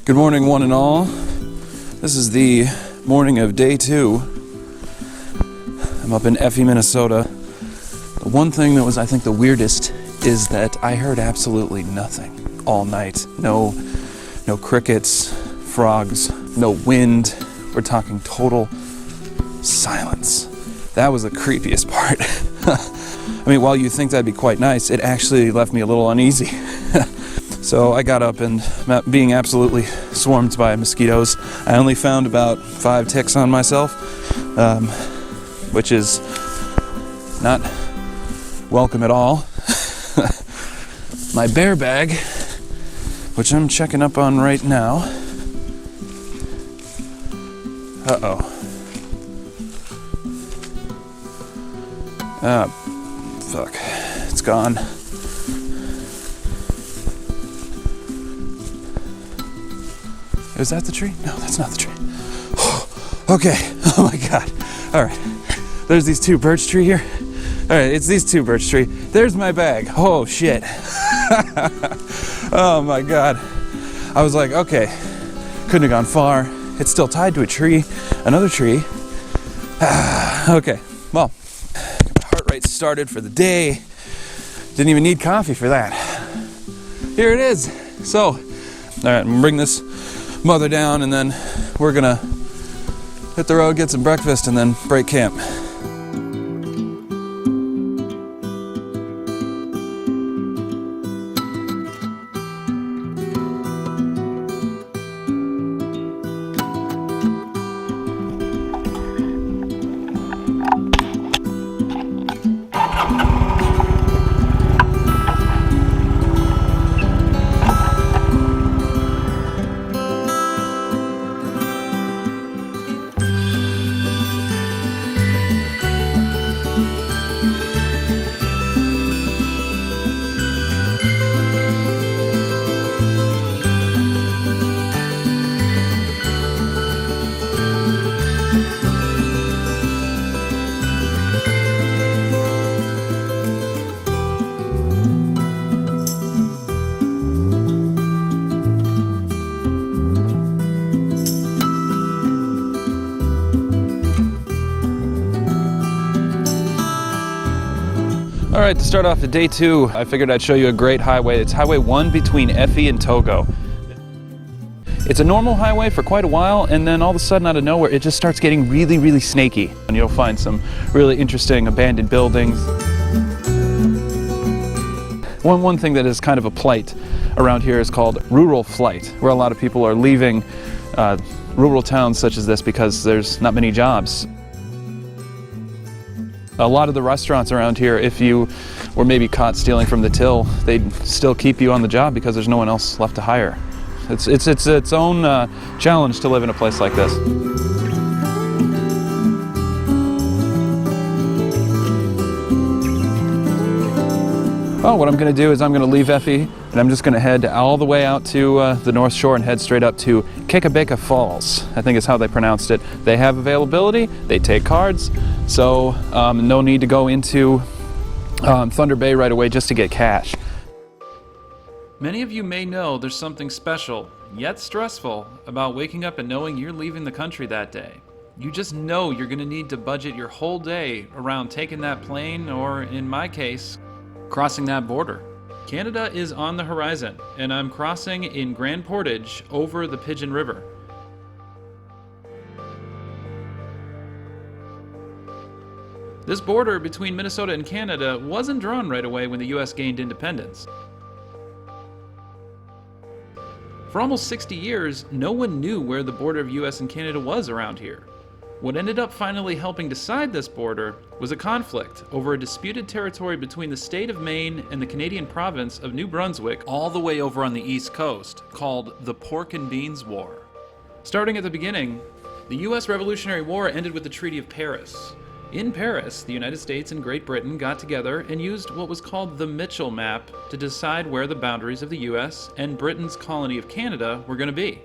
Good morning, one and all. This is the morning of day 2. I'm up in Effie, Minnesota. The one thing that was, I think, the weirdest is that I heard absolutely nothing all night. No crickets, frogs, no wind. We're talking total silence. That was the creepiest part. I mean, while you think that'd be quite nice, it actually left me a little uneasy. So I got up and, being absolutely swarmed by mosquitoes, I only found about 5 ticks on myself, which is not welcome at all. My bear bag, which I'm checking up on right now. Uh-oh. Ah, fuck. It's gone. Is that the tree? No, that's not the tree. Okay. Oh my god. Alright. There's these 2 birch tree here. Alright, it's these 2 birch tree. There's my bag. Oh shit. Oh my god. I was like, okay. Couldn't have gone far. It's still tied to a tree. Another tree. Okay. Well, got my heart rate started for the day. Didn't even need coffee for that. Here it is. So, alright, I'm gonna bring this mother down, and then we're gonna hit the road, get some breakfast, and then break camp. All right, to start off the day 2, I figured I'd show you a great highway. It's Highway 1 between Effie and Togo. It's a normal highway for quite a while, and then all of a sudden, out of nowhere, it just starts getting really, really snaky. And you'll find some really interesting abandoned buildings. One thing that is kind of a plight around here is called rural flight, where a lot of people are leaving rural towns such as this because there's not many jobs. A lot of the restaurants around here, if you were maybe caught stealing from the till, they'd still keep you on the job because there's no one else left to hire. It's its own challenge to live in a place like this. Well, what I'm going to do is I'm going to leave Effie, and I'm just going to head all the way out to the North Shore and head straight up to Kekabeka Falls, I think is how they pronounced it. They have availability, they take cards, so no need to go into Thunder Bay right away just to get cash. Many of you may know there's something special, yet stressful, about waking up and knowing you're leaving the country that day. You just know you're going to need to budget your whole day around taking that plane, or in my case, crossing that border. Canada is on the horizon, and I'm crossing in Grand Portage over the Pigeon River. This border between Minnesota and Canada wasn't drawn right away when the US gained independence. For almost 60 years, no one knew where the border of US and Canada was around here. What ended up finally helping decide this border was a conflict over a disputed territory between the state of Maine and the Canadian province of New Brunswick, all the way over on the east coast, called the Pork and Beans War. Starting at the beginning, the US Revolutionary War ended with the Treaty of Paris. In Paris, the United States and Great Britain got together and used what was called the Mitchell Map to decide where the boundaries of the US and Britain's colony of Canada were going to be.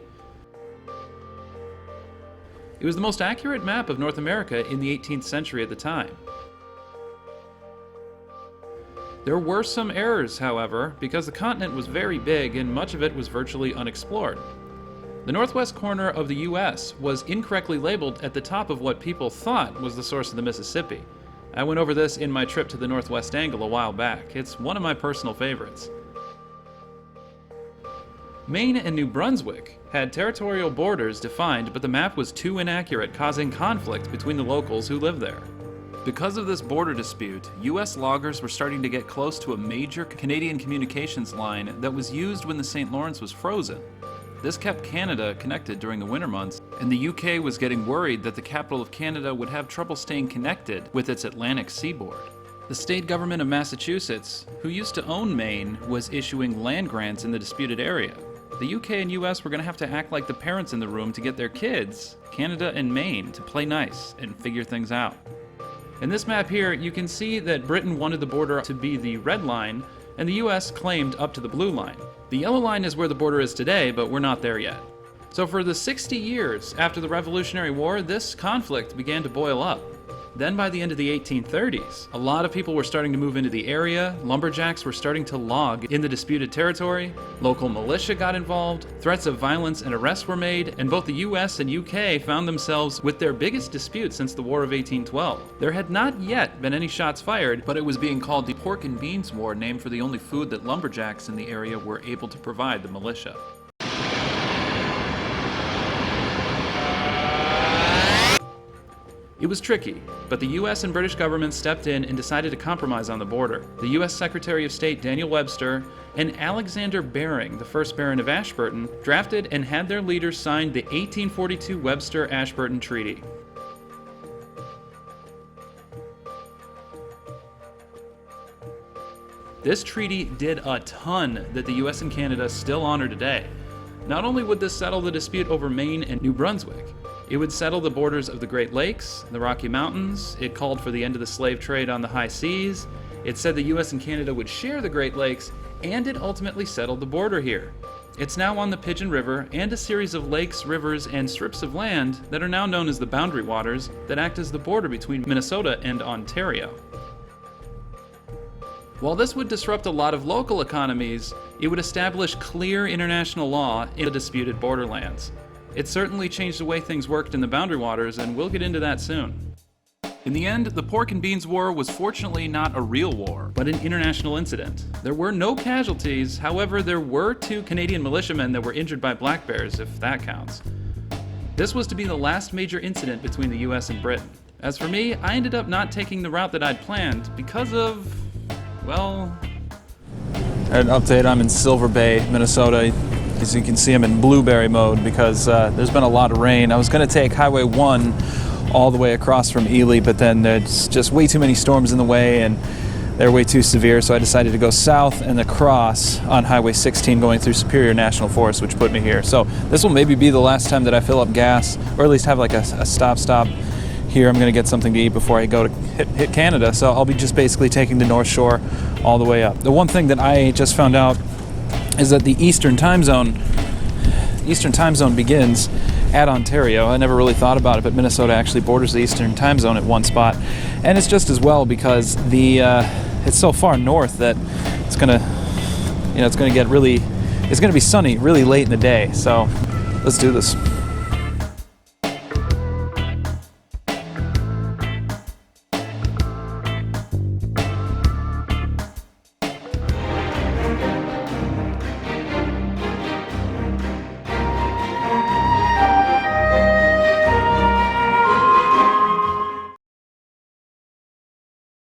It was the most accurate map of North America in the 18th century at the time. There were some errors, however, because the continent was very big and much of it was virtually unexplored. The northwest corner of the U.S. was incorrectly labeled at the top of what people thought was the source of the Mississippi. I went over this in my trip to the northwest angle a while back. It's one of my personal favorites. Maine and New Brunswick had territorial borders defined, but the map was too inaccurate, causing conflict between the locals who lived there. Because of this border dispute, U.S. loggers were starting to get close to a major Canadian communications line that was used when the St. Lawrence was frozen. This kept Canada connected during the winter months, and the UK was getting worried that the capital of Canada would have trouble staying connected with its Atlantic seaboard. The state government of Massachusetts, who used to own Maine, was issuing land grants in the disputed area. The UK and US were going to have to act like the parents in the room to get their kids, Canada and Maine, to play nice and figure things out. In this map here, you can see that Britain wanted the border to be the red line, and the US claimed up to the blue line. The yellow line is where the border is today, but we're not there yet. So for the 60 years after the Revolutionary War, this conflict began to boil up. Then by the end of the 1830s, a lot of people were starting to move into the area, lumberjacks were starting to log in the disputed territory, local militia got involved, threats of violence and arrests were made, and both the US and UK found themselves with their biggest dispute since the War of 1812. There had not yet been any shots fired, but it was being called the Pork and Beans War, named for the only food that lumberjacks in the area were able to provide the militia. It was tricky, but the US and British governments stepped in and decided to compromise on the border. The US Secretary of State Daniel Webster and Alexander Baring, the first Baron of Ashburton, drafted and had their leaders sign the 1842 Webster-Ashburton Treaty. This treaty did a ton that the US and Canada still honor today. Not only would this settle the dispute over Maine and New Brunswick, it would settle the borders of the Great Lakes, the Rocky Mountains, it called for the end of the slave trade on the high seas, it said the US and Canada would share the Great Lakes, and it ultimately settled the border here. It's now on the Pigeon River and a series of lakes, rivers, and strips of land that are now known as the Boundary Waters that act as the border between Minnesota and Ontario. While this would disrupt a lot of local economies, it would establish clear international law in the disputed borderlands. It certainly changed the way things worked in the Boundary Waters, and we'll get into that soon. In the end, the Pork and Beans War was fortunately not a real war, but an international incident. There were no casualties, however, there were 2 Canadian militiamen that were injured by black bears, if that counts. This was to be the last major incident between the US and Britain. As for me, I ended up not taking the route that I'd planned because of, well... An update, I'm in Silver Bay, Minnesota. As you can see, I'm in blueberry mode because there's been a lot of rain. I was going to take Highway 1 all the way across from Ely, but then there's just way too many storms in the way and they're way too severe, so I decided to go south and across on Highway 16 going through Superior National Forest, which put me here. So this will maybe be the last time that I fill up gas, or at least have like a stop here. I'm going to get something to eat before I go to hit Canada, so I'll be just basically taking the North Shore all the way up. The one thing that I just found out is that the Eastern time zone begins at Ontario. I never really thought about it, but Minnesota actually borders the Eastern time zone at one spot, and it's just as well because it's so far north that it's gonna be sunny really late in the day. So let's do this.